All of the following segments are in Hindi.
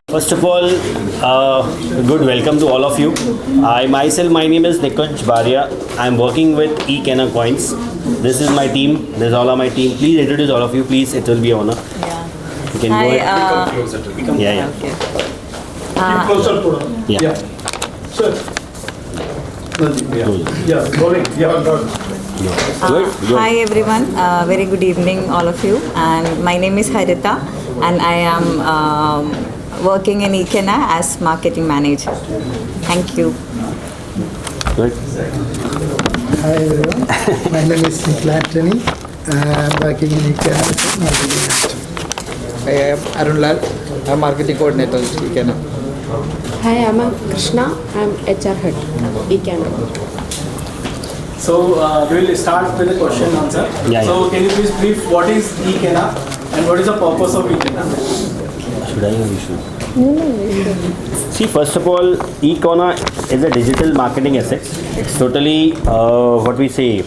First of all, good welcome to all of you. My name is Nikunj Baria. I am working with eKenna Coins. This is my team. This is all of my team. Please introduce all of you, please. It will be an honor. Yeah. You can Hi, go ahead. Come closer to me. Yeah. Okay. Closer to them. Yeah. Sir. Yeah, rolling. Yeah, good. Good. Hi everyone, very good evening all of you, and my name is Harita and I am working in eKenna as marketing manager. Thank you. Good. Hi everyone, my name is Nikhil Anthony. I am working in eKenna as marketing manager. I am Arun Lal. I am marketing coordinator at eKenna. Hi, I'm Krishna. I'm HR head, eKenna. So we'll start with the question and answer. Yeah. So can you please brief what is eKenna and what is the purpose of eKenna? Should I or you should? See, first of all, eKenna is a digital marketing asset. It's totally what we say.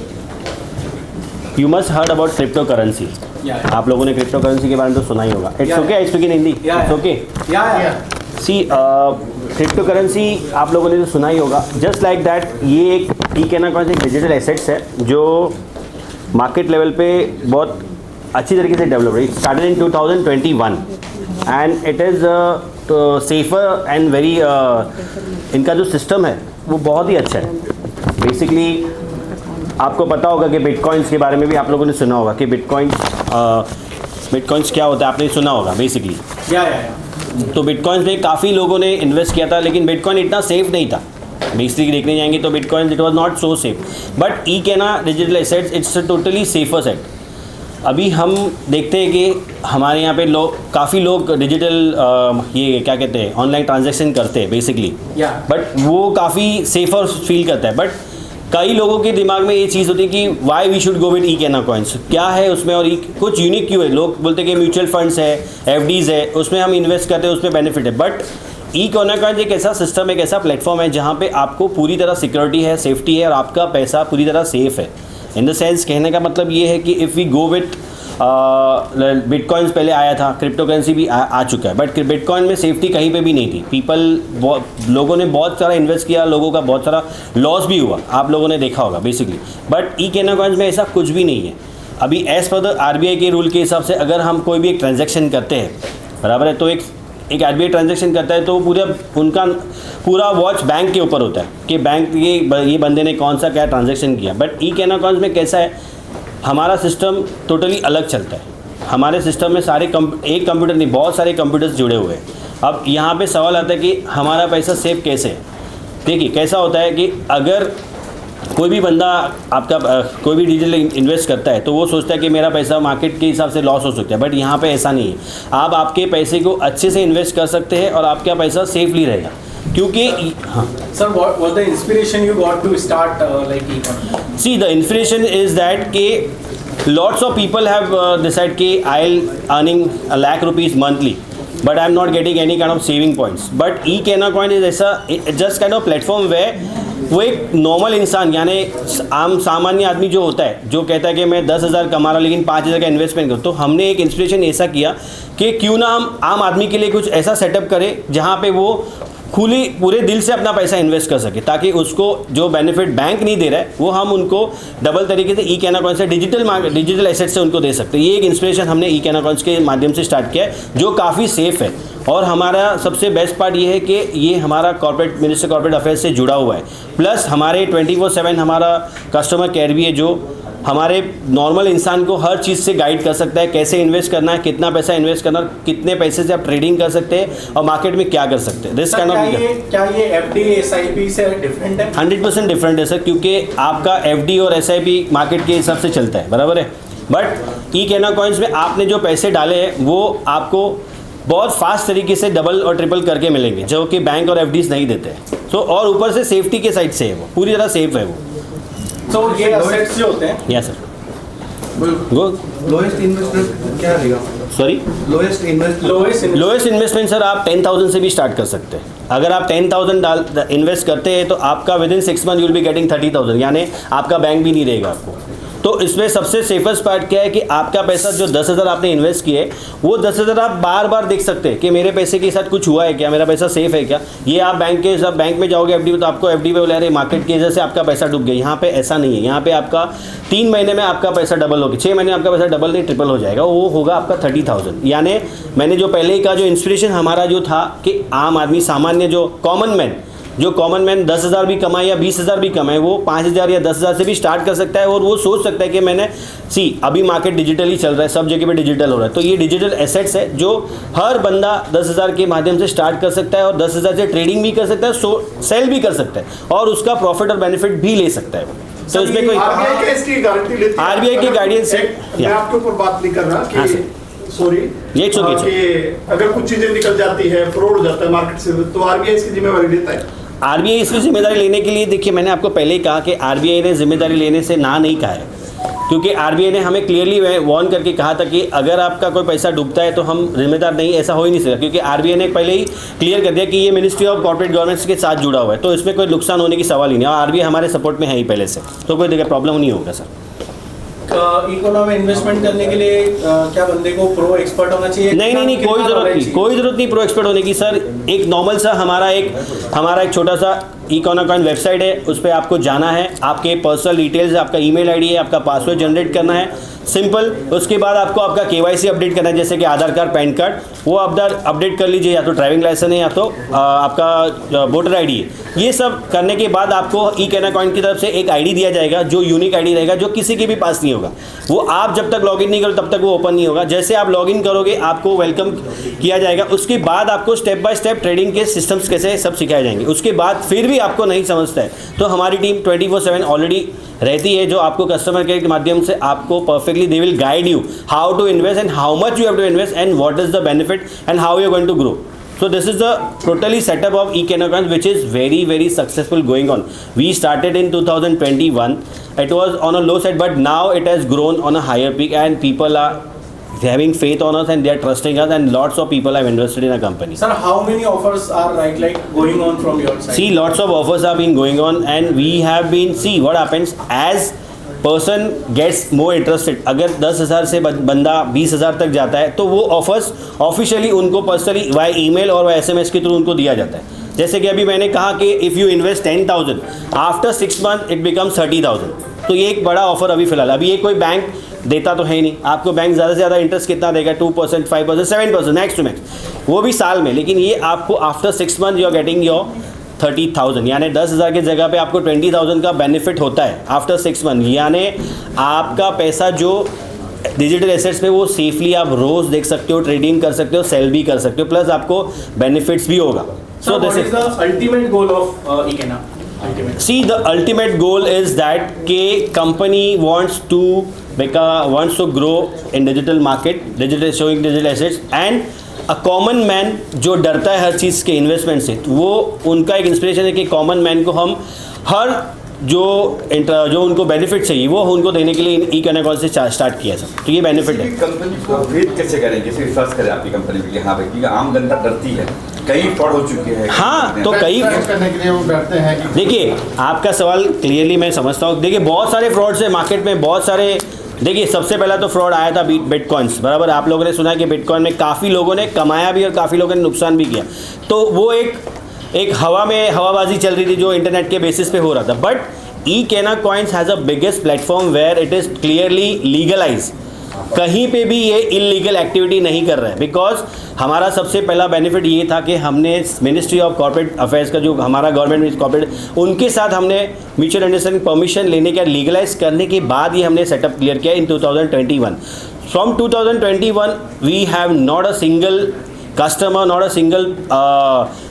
You must heard about cryptocurrency. Yeah. आप लोगों ने क्रिप्टो करेंसी के बारे में तो सुना ही होगा. It's Yeah. okay, I speak in Hindi. Yeah. It's okay. Yeah. See cryptocurrency आप लोगों ने तो सुना ही होगा. जस्ट लाइक दैट ये एक eKenna कौन एक डिजिटल एसेट्स है जो मार्केट लेवल पे बहुत अच्छी तरीके से डेवलप है. Started in 2021 and it is safer and very इनका जो सिस्टम है वो बहुत ही अच्छा है. बेसिकली आपको पता होगा कि बिटकॉइंस के बारे में भी आप लोगों ने सुना होगा कि बिटकॉइंस क्या होता है, आपने सुना होगा बेसिकली. Yeah. तो बिटकॉइंस में काफ़ी लोगों ने इन्वेस्ट किया था, लेकिन बिटकॉइन इतना सेफ नहीं था. बेसिकली देखने जाएंगे तो bitcoin it was not so safe, but eKenna digital assets it's totally safer set. अभी हम देखते हैं कि हमारे यहाँ पे काफ़ी लोग डिजिटल ये क्या कहते हैं ऑनलाइन ट्रांजैक्शन करते हैं बेसिकली. Yeah. बट वो काफ़ी सेफर फील करता है. बट कई लोगों के दिमाग में ये चीज़ होती है कि why we should go with eKenna coins, क्या है उसमें और कुछ यूनिक क्यों है. लोग बोलते हैं कि म्यूचुअल फंड्स है, FDs है, उसमें हम इन्वेस्ट करते हैं, उसमें बेनिफिट है. बट eKenna कॉइन्स एक ऐसा सिस्टम, एक ऐसा प्लेटफॉर्म है जहाँ पे आपको पूरी तरह सिक्योरिटी है, सेफ्टी है और आपका पैसा पूरी तरह सेफ है. इन द सेंस कहने का मतलब ये है कि if we go with bitcoins पहले आया था, क्रिप्टो करेंसी भी आ चुका है, बट बिटकॉइन में सेफ्टी कहीं पे भी नहीं थी. लोगों ने बहुत सारा इन्वेस्ट किया, लोगों का बहुत सारा लॉस भी हुआ, आप लोगों ने देखा होगा बेसिकली. बट eKenna कॉइन्स में ऐसा कुछ भी नहीं है. अभी एज़ पर द RBI के रूल के हिसाब से अगर हम कोई भी एक ट्रांजेक्शन करते हैं, बराबर है, तो एक RBI ट्रांजेक्शन करता है तो उनका पूरा वॉच बैंक के ऊपर होता है कि बैंक ये बंदे ने कौन सा क्या ट्रांजेक्शन किया. बट eKenna कॉइन्स में कैसा है, हमारा सिस्टम टोटली अलग चलता है. हमारे सिस्टम में सारे एक कंप्यूटर नहीं, बहुत सारे कंप्यूटर्स जुड़े हुए हैं. अब यहाँ पे सवाल आता है कि हमारा पैसा सेफ कैसे है. देखिए कैसा होता है कि अगर कोई भी बंदा आपका कोई भी डिजिटल इन्वेस्ट करता है तो वो सोचता है कि मेरा पैसा मार्केट के हिसाब से लॉस हो सकता है. बट यहाँ पे ऐसा नहीं है. आप आपके पैसे को अच्छे से इन्वेस्ट कर सकते हैं और आपका पैसा सेफली रहेगा. क्योंकि हाँ, Sir, what was the inspiration you got to start like eKenna? see the inspiration is that कि lots of people have decided कि I'll earning a lakh rupees monthly, but I'm not getting any kind of saving points. But eKenna coin is ऐसा just kind of platform where वो एक नॉर्मल इंसान यानी आम सामान्य आदमी जो होता है, जो कहता है कि मैं 10,000 कमा रहा हूँ लेकिन 5,000 का इन्वेस्टमेंट करूँ, तो हमने एक इंस्पिरेशन ऐसा किया कि क्यों ना हम आम आदमी के लिए कुछ ऐसा सेटअप करें जहाँ पे वो पूरे दिल से अपना पैसा इन्वेस्ट कर सके, ताकि उसको जो बेनिफिट बैंक नहीं दे रहा है वो हम उनको डबल तरीके से eKenna कॉइन्स से डिजिटल एसेट से उनको दे सकते हैं. ये एक इंस्पिरेशन हमने eKenna कॉइन्स के माध्यम से स्टार्ट किया है जो काफ़ी सेफ़ है. और हमारा सबसे बेस्ट पार्ट ये है कि ये हमारा मिनिस्टर कॉर्पोरेट अफेयर्स से जुड़ा हुआ है. प्लस हमारे 24/7 हमारा कस्टमर केयर भी है जो हमारे नॉर्मल इंसान को हर चीज़ से गाइड कर सकता है, कैसे इन्वेस्ट करना है, कितना पैसा इन्वेस्ट करना है, कितने पैसे से आप ट्रेडिंग कर सकते हैं और मार्केट में क्या कर सकते हैं. दिस काइंड ऑफ क्या ये FD SIP से डिफरेंट है? 100% डिफरेंट है सर, क्योंकि आपका FD और SIP मार्केट के हिसाब से चलता है, बराबर है. बट eKenna कॉइन्स में आपने जो पैसे डाले हैं वो आपको बहुत फास्ट तरीके से डबल और ट्रिपल करके मिलेंगे, जो कि बैंक और FDs नहीं देते हैं. सो और ऊपर से सेफ्टी के साइड से है, वो पूरी तरह सेफ है वो. तो ये असेट्स जो होते हैं, यस सर. गो लोएस्ट इन्वेस्टमेंट क्या रहेगा? Sorry, lowest lowest investment sir आप 10,000 से भी स्टार्ट कर सकते हैं. अगर आप 10,000 इन्वेस्ट करते हैं तो आपका with in 6 month you will be getting 30,000, यानी आपका बैंक भी नहीं देगा आपको. तो इसमें सबसे सेफेस्ट पार्ट क्या है कि आपका पैसा जो 10,000 आपने इन्वेस्ट किए, वो 10,000 आप बार बार देख सकते हैं कि मेरे पैसे के साथ कुछ हुआ है क्या, मेरा पैसा सेफ है क्या। ये आप बैंक में जाओगे एफडी, तो आपको एफडी पे बोला अरे मार्केट की वजह से आपका पैसा डूब गया। यहाँ पे ऐसा नहीं है, यहाँ पे आपका 3 महीने में आपका पैसा डबल होगा, 6 महीने में आपका पैसा डबल नहीं ट्रिपल हो जाएगा, वो होगा आपका 30,000। यानी मैंने जो पहले ही कहा, जो इंस्पिरेशन हमारा जो था कि आम आदमी सामान्य जो कॉमन मैन 10,000 भी कमाए या 20,000 भी कमाए, वो 5,000 या 10,000 से भी स्टार्ट कर सकता है और वो सोच सकता है कि मैंने अभी मार्केट डिजिटली चल रहा है, सब जगह पे डिजिटल हो रहा है, तो ये डिजिटल एसेट्स है जो हर बंदा 10,000 के माध्यम से स्टार्ट कर सकता है और 10,000 से ट्रेडिंग भी कर सकता है, सेल भी कर सकता है और उसका प्रॉफिट और बेनिफिट भी ले सकता है। तो इसमें कोई आरबीआई के इसकी गारंटी लेती है, आरबीआई की गाइडेंस से मैं आपके ऊपर बात नहीं कर रहा हाँ कि सर। सॉरी ये चुके कि अगर कुछ चीजें निकल जाती है, फ्रॉड हो जाता है मार्केट से, तो आरबीआई इसकी जिम्मेवारी लेता है। आरबीआई इसकी जिम्मेदारी लेने के लिए, देखिए मैंने आपको पहले ही कहा कि आरबीआई ने जिम्मेदारी लेने से ना नहीं कहा है, क्योंकि आरबीआई ने हमें क्लियरली वार्न करके कहा था कि अगर आपका कोई पैसा डूबता है तो हम जिम्मेदार नहीं, ऐसा हो ही नहीं सकता, क्योंकि आरबीआई ने पहले ही क्लियर कर दिया कि ये मिनिस्ट्री ऑफ कॉर्पोरेट गवर्नेंस के साथ जुड़ा हुआ है, तो इसमें कोई नुकसान होने की सवाल ही नहीं, और आरबीआई हमारे सपोर्ट में है ही पहले से, तो कोई देखिए प्रॉब्लम नहीं होगा सर। इकोनॉमी में इन्वेस्टमेंट करने के लिए क्या बंदे को प्रो एक्सपर्ट होना चाहिए? नहीं, कोई ज़रूरत नहीं प्रो एक्सपर्ट होने की सर। एक नॉर्मल सा हमारा एक छोटा सा इकोनॉकॉइन वेबसाइट है, उस पर आपको जाना है, आपके पर्सनल डिटेल्स, आपका ईमेल आईडी है, आपका पासवर्ड जनरेट करना है, सिंपल। उसके बाद आपको आपका केवाईसी अपडेट करना है, जैसे कि आधार कार्ड, पैन कार्ड, वो अपडेट कर लीजिए, या तो ड्राइविंग लाइसेंस है या तो आपका वोटर आईडी है। ये सब करने के बाद आपको इकोनॉकॉइन की तरफ से एक आईडी दिया जाएगा जो यूनिक आईडी रहेगा, जो किसी के भी पास नहीं होगा। वो आप जब तक लॉगिन नहीं करो तब तक वो ओपन नहीं होगा। जैसे आप लॉगिन करोगे आपको वेलकम किया जाएगा, उसके बाद आपको स्टेप बाय स्टेप ट्रेडिंग के सिस्टम्स कैसे सब सिखाए जाएंगे। उसके बाद फिर भी आपको नहीं समझता है तो हमारी टीम 24/7 ऑलरेडी रहती है, जो आपको कस्टमर केयर के माध्यम से आपको perfectly they will guide you how to invest and how much you have to invest and what is the benefit and how you are going to grow. So this is the totally setup of eKennaCoins, which is very, very successful going on. We started in 2021. It was on a low side, but now it has grown on a higher peak, and people are having faith on us and they are trusting us, and lots of people have invested in a company. Sir, how many offers are like going on from your side? See, lots of offers have been going on, and we have been, see what happens as person gets more interested. अगर 10,000 से बंदा 20,000 तक जाता है तो वो ऑफर्स ऑफिशियली उनको पर्सनली वाई ईमेल और वाई SMS के थ्रू उनको दिया जाता है. जैसे कि अभी मैंने कहा कि if you invest 10,000 after 6 month it becomes 30,000. तो ये एक बड़ा ऑफर अभी फिलहाल. अभी ये कोई बैंक देता तो है नहीं. आपको बैंक ज़्यादा से ज़्यादा इंटरेस्ट कितना देगा? 2%, 5%, 7% मैक्स टू मैक्स, वो भी साल में. लेकिन ये आपको after 6 month you are getting your 30,000, यानी 10,000 की जगह पे आपको 20,000 का बेनिफिट होता है आफ्टर 6 मंथ. यानी आपका पैसा जो डिजिटल एसेट्स में वो सेफली आप रोज़ देख सकते हो, ट्रेडिंग कर सकते हो, सेल भी कर सकते हो, प्लस आपको बेनिफिट्स भी होगा. So what is the ultimate goal of Ekenna? See, the ultimate goal is that के company wants to grow in digital market, showing digital assets, and a common man जो डरता है हर चीज़ के इन्वेस्टमेंट से, वो उनका एक इंस्पिरेशन है कि कॉमन मैन को हम हर जो उनको बेनिफिट चाहिए वो उनको देने के लिए eKennaCoins से स्टार्ट किया सर. तो ये बेनिफिट है. कंपनी को रेट कैसे करें, कैसे विश्वास करें आपकी कंपनी पे कि हाँ भाई, क्योंकि आम जनता डरती है, कई फ्रॉड हो चुके हैं. हाँ, तो कई करने के लिए वो डरते हैं कि देखिए आपका सवाल क्लियरली मैं समझता हूँ. देखिए बहुत सारे फ्रॉड्स है मार्केट में, बहुत सारे. देखिए सबसे पहला तो फ्रॉड आया था बिटकॉइंस, बराबर. आप लोगों ने सुना कि बिटकॉइन में काफ़ी लोगों ने कमाया भी और काफ़ी लोगों ने नुकसान भी किया. तो वो एक हवाबाजी चल रही थी जो इंटरनेट के बेसिस पे हो रहा था. But eKennaCoins has a biggest platform where it is clearly legalise. कहीं पे भी ये इलीगल एक्टिविटी नहीं कर रहा है. बिकॉज हमारा सबसे पहला बेनिफिट ये था कि हमने मिनिस्ट्री ऑफ कॉर्पोरेट अफेयर्स का जो हमारा गवर्नमेंट कॉर्पोरेट, उनके साथ हमने म्यूचुअल अंडरस्टैंडिंग परमिशन लेने का, लीगलाइज करने के बाद ये हमने सेटअप क्लियर किया in 2021. From 2021 we have not a single customer, not a single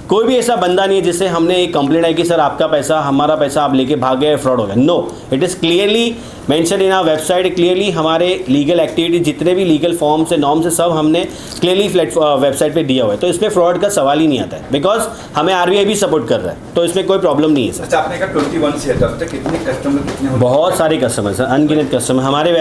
कोई भी ऐसा बंदा नहीं है जिससे हमने एक कंप्लेंट आई कि सर आपका पैसा, हमारा पैसा आप लेके भाग गए, फ्रॉड हो गया. No, it is clearly mention in our website. Clearly हमारे लीगल एक्टिविटी जितने भी लीगल फॉर्म्स है, नॉर्म्स है, सब हमने क्लियरली वेबसाइट पे दिया हुआ है. तो इसमें फ्रॉड का सवाल ही नहीं आता है, बिकॉज हमें RBI भी सपोर्ट कर रहा है, तो इसमें कोई प्रॉब्लम नहीं है सर. अच्छा, आपने कहा 21 से तब तक कितने कस्टमर कितने? बहुत सारे कस्टमर सर, अनगिनत कस्टमर. हमारे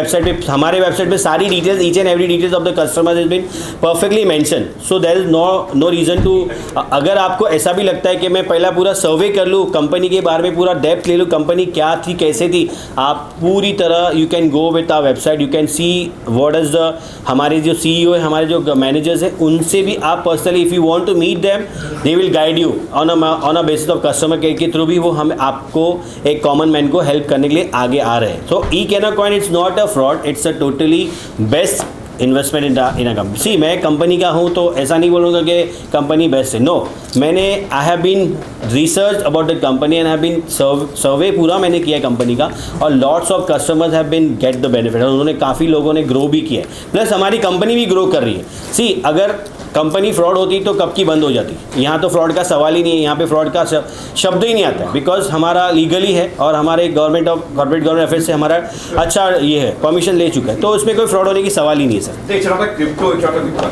वेबसाइट पे सारी details, each and every details of the customer is been perfectly mention. So there is no reason to, अगर आप आपको ऐसा भी लगता है कि मैं पहला पूरा सर्वे कर लूँ कंपनी के बारे में, पूरा डेप्थ ले लूँ कंपनी क्या थी कैसे थी, आप पूरी तरह you can go with our website, you can see what is the, हमारे जो CEO है, हमारे जो मैनेजर्स हैं, उनसे भी आप personally if you want to meet them they will guide you on a basis of customer care के थ्रू भी वो हम आपको एक कॉमन मैन को हेल्प करने के लिए आगे आ रहे हैं. So eKenna Coin it's not a fraud, it's a totally best investment in a company. See मैं कंपनी का हूँ तो ऐसा नहीं बोलूँगा कि कंपनी बेस्ट है. नो, मैंने I have been research about the company and have been survey पूरा मैंने किया है कंपनी का, और lots of customers have been get the benefit, और उन्होंने काफ़ी लोगों ने ग्रो भी किया है, प्लस हमारी कंपनी भी ग्रो कर रही है. सी अगर कंपनी फ्रॉड होती तो कब की बंद हो जाती. यहाँ तो फ्रॉड का सवाल ही नहीं है, यहाँ पे फ्रॉड का शब्द ही नहीं आता है, बिकॉज हमारा लीगली है और हमारे government of corporate government affairs से हमारा अच्छा ये है, परमिशन ले चुका है, तो उसमें कोई फ्रॉड होने की सवाल ही नहीं है सर. एक छोटा क्रिप्टो, एक छोटा बिटकॉइन,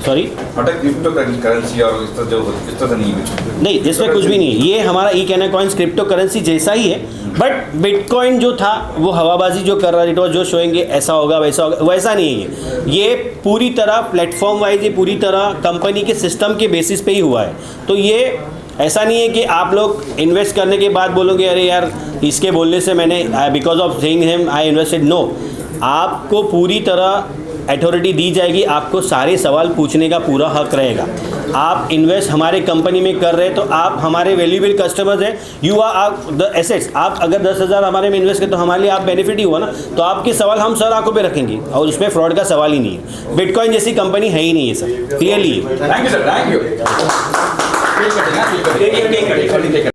सॉरी, छोटा क्रिप्टो करेंसी और इस तरह जो इस तरह नहीं कुछ नहीं, इसमें कुछ भी नहीं है. ये हमारा eKenna Coins क्रिप्टो करेंसी जैसा ही है, बट बिटकॉइन जो था वो हवाबाजी जो कर रहा है, जो शोएंगे ऐसा होगा वैसा होगा, वैसा नहीं है. ये पूरी तरह प्लेटफॉर्म वाइज, ये पूरी तरह कंपनी के सिस्टम के बेसिस पे ही हुआ है. तो ये ऐसा नहीं है कि आप लोग इन्वेस्ट करने के बाद बोलोगे अरे यार इसके बोलने से मैंने because of saying him I invested. No, आपको पूरी तरह अथॉरिटी दी जाएगी, आपको सारे सवाल पूछने का पूरा हक रहेगा. आप इन्वेस्ट हमारे कंपनी में कर रहे हैं तो आप हमारे वैल्यूएबल कस्टमर्स हैं, यू आर द एसेट्स. आप अगर 10,000 हमारे में इन्वेस्ट करें तो हमारे लिए आप बेनिफिट ही हुआ ना, तो आपके सवाल हम सर आंखों पे रखेंगे, और उसमें फ्रॉड का सवाल ही नहीं है. बिटकॉइन जैसी कंपनी है ही नहीं है sir, clearly. Thank you sir, thank you.